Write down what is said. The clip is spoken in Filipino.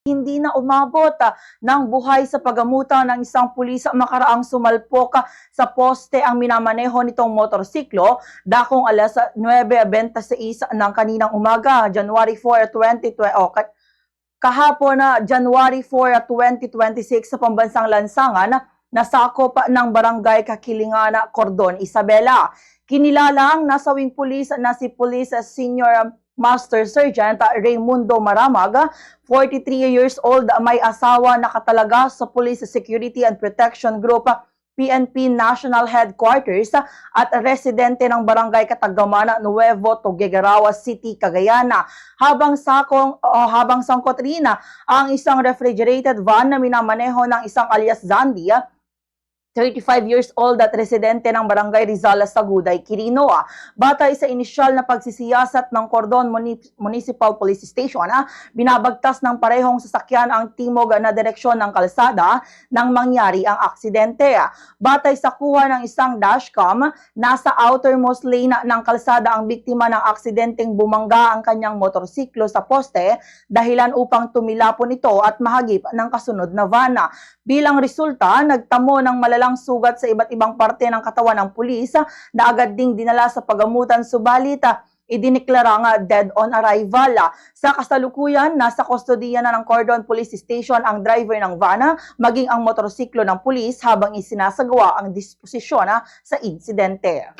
Hindi na umabot ng buhay sa pagamutan ng isang pulis makaraang sumalpok sa poste ang minamaneho nitong motorsiklo dakong alas 9:26 ng kaninang umaga, January 4, 2020. Kahapon na January 4, 2026 sa pambansang lansangan na sakop ng Barangay Kakilingan, Cordon Isabela. Kinilala ang nasawing pulis na si Police Senior Master Sergeant Raimundo Maramag, 43 years old, may asawa, nakatalaga sa Police Security and Protection Group PNP National Headquarters at residente ng Barangay Katagaman, Nuevo Tuguegarao City, Cagayan. Habang sangkot rin ang isang refrigerated van na minamaneho ng isang alias Zandi, 35 years old at residente ng Barangay Rizal, Saguday, Quirino. Batay sa inisyal na pagsisiyasat ng Cordon Municipal Police Station, binabagtas ng parehong sasakyan ang timog na direksyon ng kalsada nang mangyari ang aksidente. Batay sa kuha ng isang dashcam, nasa outermost lane ng kalsada ang biktima ng aksidenteng bumangga ang kanyang motorsiklo sa poste dahilan upang tumilapon ito at mahagip ng kasunod na van. Bilang resulta, nagtamo ng malalang sugat sa iba't ibang parte ng katawan ng pulis na agad ding dinala sa pagamutan, subalit idineklara nga dead on arrival. Sa kasalukuyan, nasa kustodiya na ng Cordon Police Station ang driver ng van maging ang motorsiklo ng pulis habang isinasagawa ang disposisyon sa insidente.